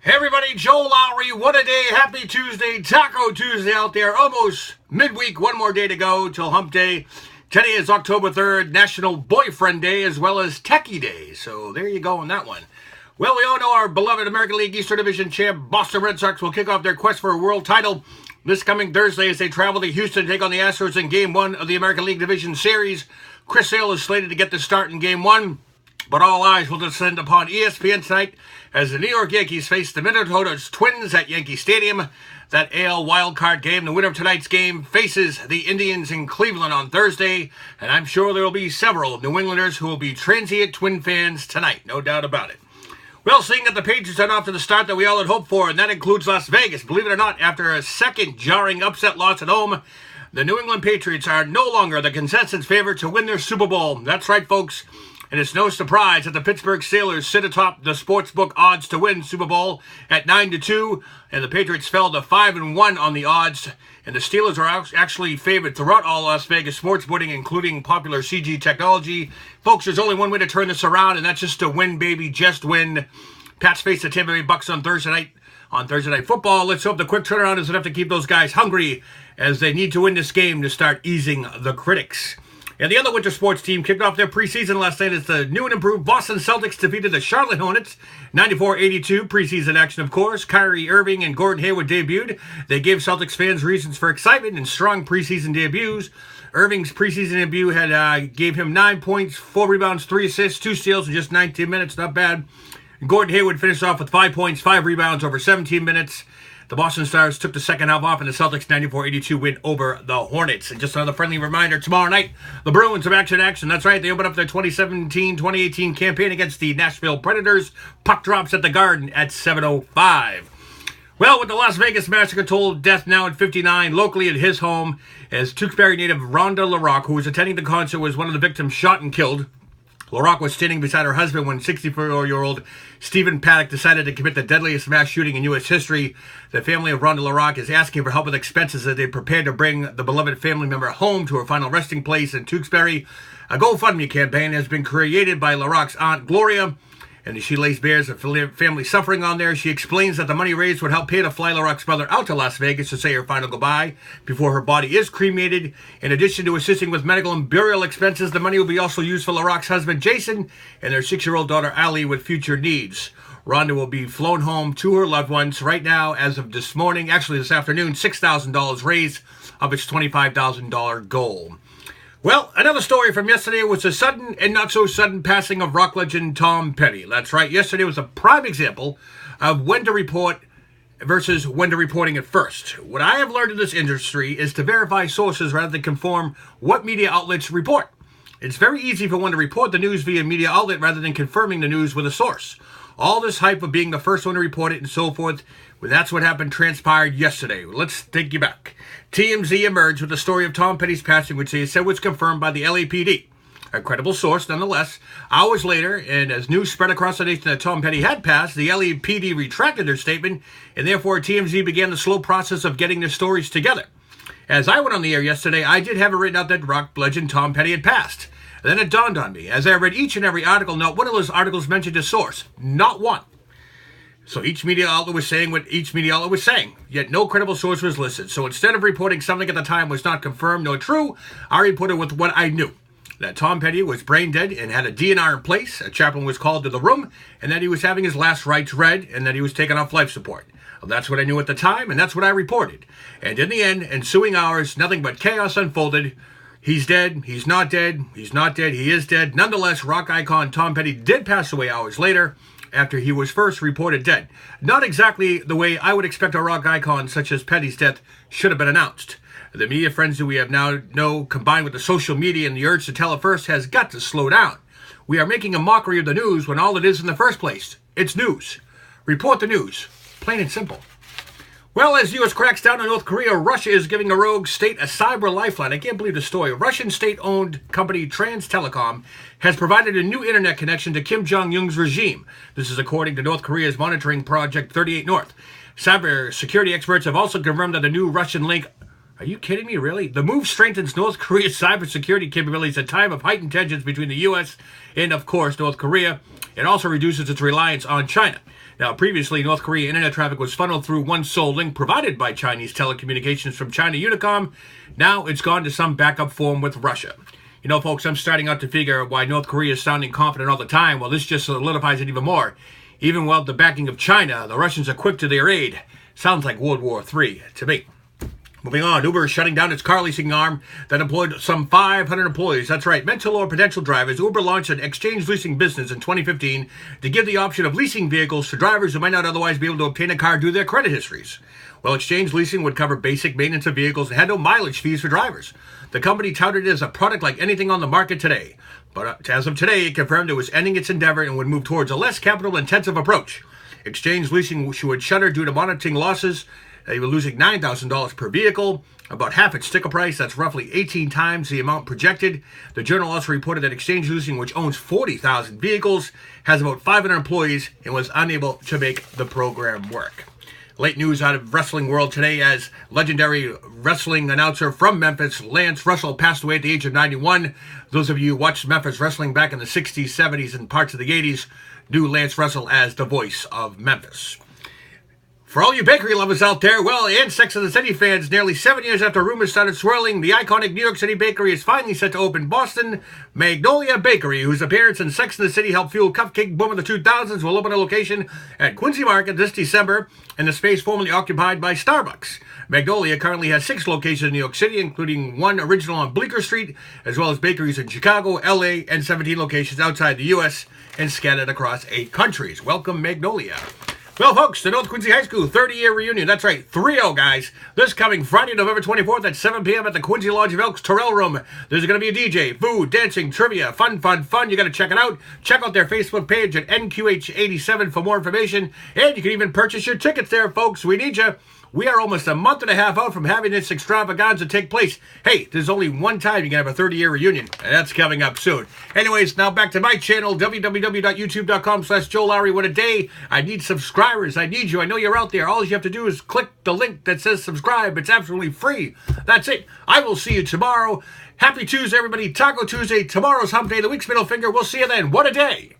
Hey everybody, Joe Lowry, what a day, happy Tuesday, Taco Tuesday out there, almost midweek, one more day to go till hump day. Today is October 3rd, National Boyfriend Day, as well as Techie Day, so there you go on that one. Well, we all know our beloved American League Eastern Division champ, Boston Red Sox, will kick off their quest for a world title this coming Thursday as they travel to Houston to take on the Astros in Game 1 of the American League Division Series. Chris Sale is slated to get the start in Game 1. But all eyes will descend upon ESPN tonight as the New York Yankees face the Minnesota Twins at Yankee Stadium. That AL wildcard game, the winner of tonight's game, faces the Indians in Cleveland on Thursday. And I'm sure there will be several New Englanders who will be transient Twin fans tonight, no doubt about it. Well, seeing that the Patriots are off to the start that we all had hoped for, and that includes Las Vegas, believe it or not, after a second jarring upset loss at home, the New England Patriots are no longer the consensus favorite to win their Super Bowl. That's right, folks. And it's no surprise that the Pittsburgh Steelers sit atop the sportsbook odds to win Super Bowl at 9-2, and the Patriots fell to 5-1 on the odds. And the Steelers are actually favored throughout all Las Vegas sports betting, including popular CG technology. Folks, there's only one way to turn this around, and that's just to win, baby, just win. Pats face the Tampa Bay Bucks on Thursday night. On Thursday Night Football, let's hope the quick turnaround is enough to keep those guys hungry as they need to win this game to start easing the critics. And the other winter sports team kicked off their preseason last night as the new and improved Boston Celtics defeated the Charlotte Hornets 94-82. Preseason action, of course. Kyrie Irving and Gordon Hayward debuted. They gave Celtics fans reasons for excitement and strong preseason debuts. Irving's preseason debut gave him 9 points, 4 rebounds, 3 assists, 2 steals in just 19 minutes. Not bad. And Gordon Hayward finished off with 5 points, 5 rebounds over 17 minutes. The Boston Stars took the second half off in the Celtics' 94-82 win over the Hornets. And just another friendly reminder, tomorrow night, the Bruins are back in action. That's right, they open up their 2017-2018 campaign against the Nashville Predators. Puck drops at the Garden at 7:05. Well, with the Las Vegas Massacre told death now at 59, locally at his home, as Tewksbury native Rhonda LaRocque, who was attending the concert, was one of the victims shot and killed. LaRocque was standing beside her husband when 64-year-old Stephen Paddock decided to commit the deadliest mass shooting in U.S. history. The family of Rhonda LaRocque is asking for help with expenses as they prepare to bring the beloved family member home to her final resting place in Tewksbury. A GoFundMe campaign has been created by LaRocque's aunt Gloria, and she lays bare the family suffering on there. She explains that the money raised would help pay to fly LaRocque's mother out to Las Vegas to say her final goodbye before her body is cremated. In addition to assisting with medical and burial expenses, the money will be also used for LaRocque's husband Jason and their 6-year-old daughter Allie with future needs. Rhonda will be flown home to her loved ones. Right now, as of this morning, actually this afternoon, $6,000 raised of its $25,000 goal. Well, another story from yesterday was the sudden and not so sudden passing of rock legend Tom Petty. That's right, yesterday was a prime example of when to report versus when to reporting it first. What I have learned in this industry is to verify sources rather than conform what media outlets report. It's very easy for one to report the news via media outlet rather than confirming the news with a source. All this hype of being the first one to report it and so forth, well, that's what happened, transpired yesterday. Let's take you back. TMZ emerged with the story of Tom Petty's passing, which they said was confirmed by the LAPD. A credible source, nonetheless. Hours later, and as news spread across the nation that Tom Petty had passed, the LAPD retracted their statement, and therefore TMZ began the slow process of getting their stories together. As I went on the air yesterday, I did have it written out that rock legend Tom Petty had passed. And then it dawned on me, as I read each and every article, not one of those articles mentioned a source. Not one. So each media outlet was saying what each media outlet was saying, yet no credible source was listed. So instead of reporting something at the time was not confirmed nor true, I reported with what I knew. That Tom Petty was brain dead and had a DNR in place, a chaplain was called to the room, and that he was having his last rites read, and that he was taken off life support. Well, that's what I knew at the time, and that's what I reported. And in the end, ensuing hours, nothing but chaos unfolded. He's dead, he's not dead, he's not dead, he is dead. Nonetheless, rock icon Tom Petty did pass away hours later, after he was first reported dead. Not exactly the way I would expect a rock icon such as Petty's death should have been announced. The media frenzy we have now know, combined with the social media and the urge to tell it first, has got to slow down. We are making a mockery of the news when all it is in the first place. It's news. Report the news. Plain and simple. Well, as the U.S. cracks down on North Korea, Russia is giving a rogue state a cyber lifeline. I can't believe the story. Russian state-owned company Trans Telecom has provided a new internet connection to Kim Jong-un's regime. This is according to North Korea's monitoring project 38 North. Cyber security experts have also confirmed that the new Russian link... Are you kidding me, really? The move strengthens North Korea's cybersecurity capabilities at a time of heightened tensions between the U.S. and, of course, North Korea. It also reduces its reliance on China. Now, previously, North Korea internet traffic was funneled through one sole link provided by Chinese telecommunications from China Unicom. Now it's gone to some backup form with Russia. You know, folks, I'm starting out to figure why North Korea is sounding confident all the time. Well, this just solidifies it even more. Even without the backing of China, the Russians are quick to their aid. Sounds like World War III to me. Moving on, Uber is shutting down its car leasing arm that employed some 500 employees. That's right, mental or potential drivers. Uber launched an exchange leasing business in 2015 to give the option of leasing vehicles to drivers who might not otherwise be able to obtain a car due to their credit histories. Well, exchange leasing would cover basic maintenance of vehicles and had no mileage fees for drivers. The company touted it as a product like anything on the market today. But as of today, it confirmed it was ending its endeavor and would move towards a less capital-intensive approach. Exchange leasing would shutter due to monitoring losses. They were losing $9,000 per vehicle, about half its sticker price. That's roughly 18 times the amount projected. The Journal also reported that Exchange Leasing, which owns 40,000 vehicles, has about 500 employees and was unable to make the program work. Late news out of wrestling world today as legendary wrestling announcer from Memphis, Lance Russell, passed away at the age of 91. Those of you who watched Memphis wrestling back in the 60s, 70s, and parts of the 80s knew Lance Russell as the voice of Memphis. For all you bakery lovers out there, well, and Sex and the City fans, nearly 7 years after rumors started swirling, the iconic New York City bakery is finally set to open. Boston Magnolia Bakery, whose appearance in Sex and the City helped fuel Cupcake boom in the 2000s, will open a location at Quincy Market this December in the space formerly occupied by Starbucks. Magnolia currently has 6 locations in New York City, including one original on Bleecker Street, as well as bakeries in Chicago, LA, and 17 locations outside the U.S. and scattered across 8 countries. Welcome, Magnolia. Well, folks, the North Quincy High School 30-year reunion. That's right, 3-0, guys. This coming Friday, November 24th at 7 p.m. at the Quincy Lodge of Elks Terrell Room. There's going to be a DJ, food, dancing, trivia, fun. You got to check it out. Check out their Facebook page at NQH87 for more information. And you can even purchase your tickets there, folks. We need you. We are almost a month and a half out from having this extravaganza take place. Hey, there's only one time you can have a 30-year reunion, and that's coming up soon. Anyways, now back to my channel, www.youtube.com/Joe Lowry. What a day. I need subscribers. I need you. I know you're out there. All you have to do is click the link that says subscribe. It's absolutely free. That's it. I will see you tomorrow. Happy Tuesday, everybody. Taco Tuesday. Tomorrow's hump day. The week's middle finger. We'll see you then. What a day.